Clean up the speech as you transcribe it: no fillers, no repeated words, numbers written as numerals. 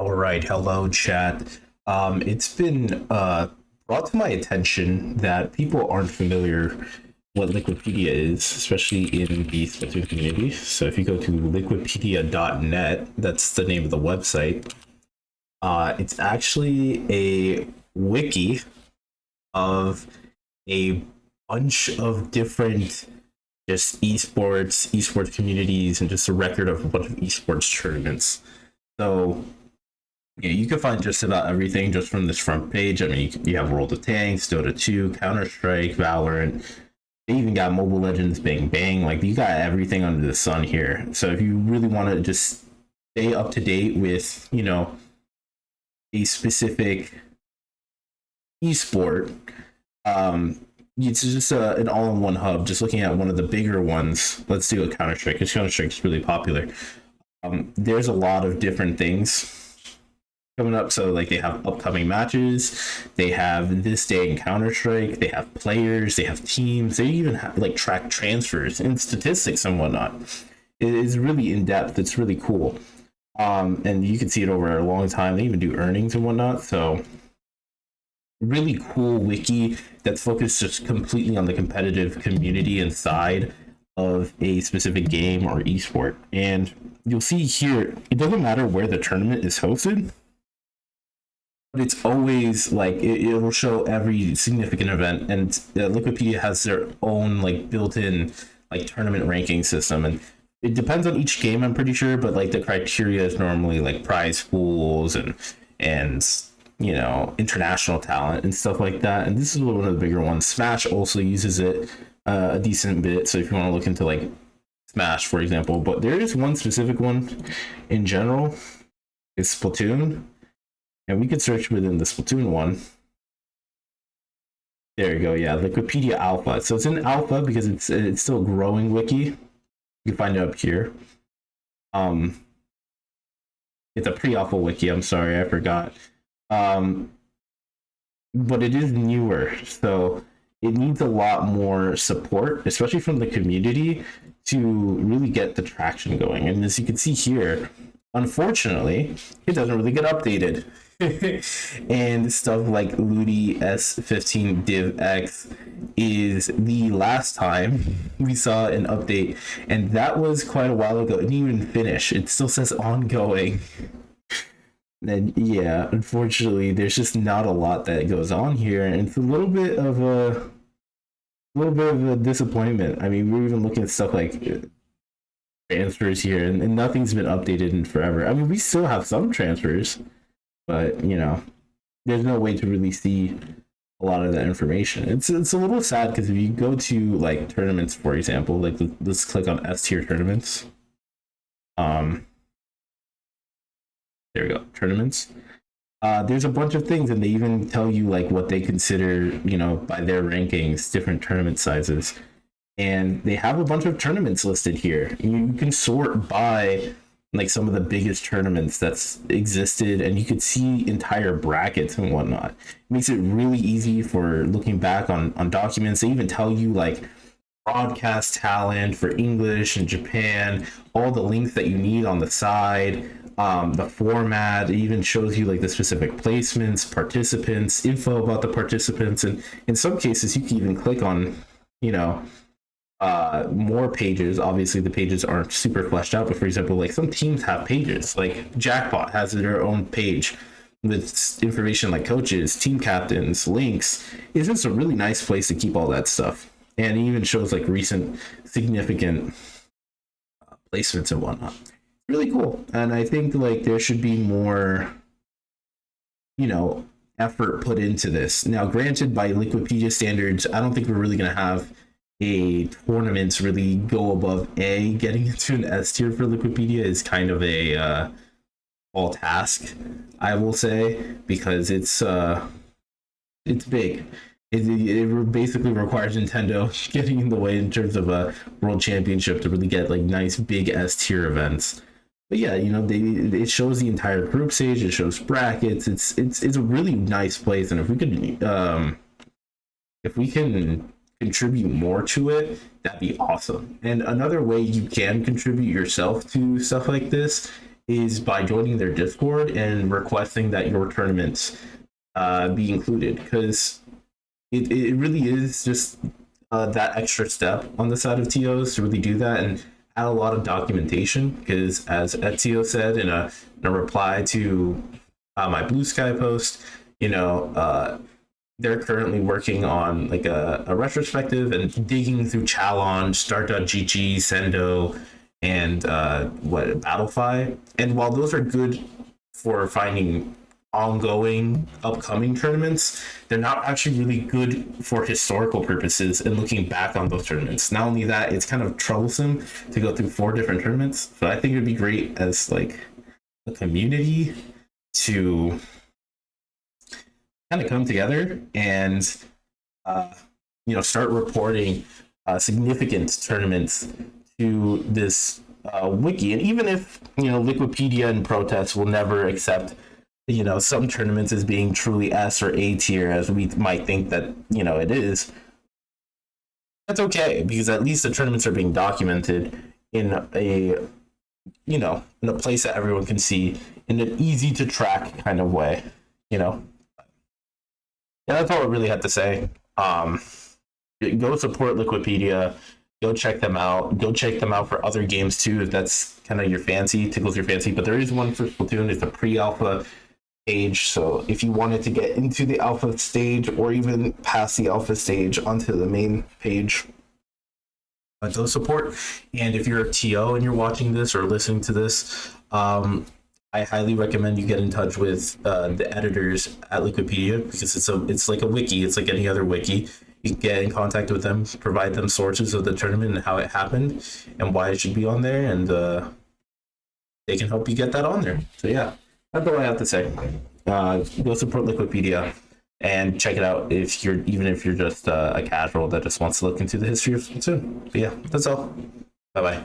All right, hello, chat. It's been brought to my attention that people aren't familiar what Liquipedia is, especially in the Splatoon community. So if you go to liquipedia.net, that's the name of the website. It's actually a wiki of a bunch of different just esports communities, and just a record of a bunch of esports tournaments. So yeah, you can find just about everything just from this front page. I mean, you have World of Tanks, Dota 2, Counter Strike, Valorant. They even got Mobile Legends, Bang Bang. Like, you got everything under the sun here. So if you really want to just stay up to date with, a specific esport, it's just an all-in-one hub. Just looking at one of the bigger ones, let's do a Counter Strike, because Counter Strike is really popular. There's a lot of different things coming up. So like, they have upcoming matches, they have this day in Counter-Strike, they have players, they have teams, they even have like track transfers and statistics and whatnot. It is really in depth. It's really cool. And you can see it over a long time. They even do earnings and whatnot. So really cool wiki that's focused just completely on the competitive community and side of a specific game or esport. And you'll see here, it doesn't matter where the tournament is hosted, but it's always like it will show every significant event. And Liquipedia has their own like built-in like tournament ranking system, and it depends on each game, I'm pretty sure, but like the criteria is normally like prize pools and international talent and stuff like that. And this is one of the bigger ones. Smash also uses it a decent bit, so if you want to look into like Smash, for example. But there is one specific one in general, is Splatoon. And we could search within the Splatoon one. There you go. Yeah, Wikipedia Alpha. So it's in alpha because it's still a growing wiki. You can find it up here. It's a pre-alpha wiki. I'm sorry, I forgot. But it is newer, so it needs a lot more support, especially from the community, to really get the traction going. And as you can see here, unfortunately, it doesn't really get updated. And stuff like Ludi S15 Div X is the last time we saw an update, and that was quite a while ago. It didn't even finish. It still says ongoing. And yeah, unfortunately, there's just not a lot that goes on here, and it's a little bit of a disappointment. I mean, we're even looking at stuff like transfers here, and nothing's been updated in forever. I mean, we still have some transfers, but there's no way to really see a lot of that information. It's a little sad, because if you go to like tournaments, for example, like let's click on S tier tournaments. There we go, tournaments. There's a bunch of things, and they even tell you like what they consider, by their rankings, different tournament sizes. And they have a bunch of tournaments listed here. You can sort by like some of the biggest tournaments that's existed, and you could see entire brackets and whatnot. It makes it really easy for looking back on documents. They even tell you like broadcast talent for English and Japan, all the links that you need on the side, the format. It even shows you like the specific placements, participants, info about the participants, and in some cases you can even click on more pages. Obviously the pages aren't super fleshed out, but for example, like some teams have pages. Like Jackpot has their own page with information like coaches, team captains, links. It's just a really nice place to keep all that stuff, and it even shows like recent significant placements and whatnot. Really cool. And I think like there should be more effort put into this. Now granted, by Liquipedia standards, I don't think we're really going to have a tournaments really go above A. Getting into an S tier for Liquipedia is kind of a all task, I will say, because it's big. It basically requires Nintendo getting in the way in terms of a world championship to really get like nice big S tier events. But yeah, it shows the entire group stage. It shows brackets. It's a really nice place, and if we can contribute more to it, that'd be awesome. And another way you can contribute yourself to stuff like this is by joining their Discord and requesting that your tournaments be included, because it really is just that extra step on the side of TOs to really do that and add a lot of documentation. Because as Ezio said in a reply to my Blue Sky post, they're currently working on like a retrospective and digging through Challonge, Start.gg, Sendou, and Battlefy. And while those are good for finding ongoing upcoming tournaments, they're not actually really good for historical purposes and looking back on those tournaments. Not only that, it's kind of troublesome to go through 4 different tournaments. So I think it'd be great as like a community to kind of come together and start reporting significant tournaments to this wiki. And even if Liquipedia and protests will never accept some tournaments as being truly S or A tier as we might think that it is, that's okay, because at least the tournaments are being documented in a in a place that everyone can see in an easy to track kind of way. Yeah, that's all I really had to say. Go support Liquipedia. Go check them out. Go check them out for other games too, if that's kind of your fancy, tickles your fancy. But there is one for Splatoon. It's a pre-alpha stage, so if you wanted to get into the alpha stage or even past the alpha stage onto the main page, go support. And if you're a TO and you're watching this or listening to this, I highly recommend you get in touch with the editors at Liquipedia, because it's like a wiki. It's like any other wiki. You can get in contact with them, provide them sources of the tournament and how it happened and why it should be on there, and they can help you get that on there. So yeah, that's all I have to say. Go support Liquipedia and check it out if you're just a casual that just wants to look into the history of Splatoon. But yeah, that's all. Bye bye.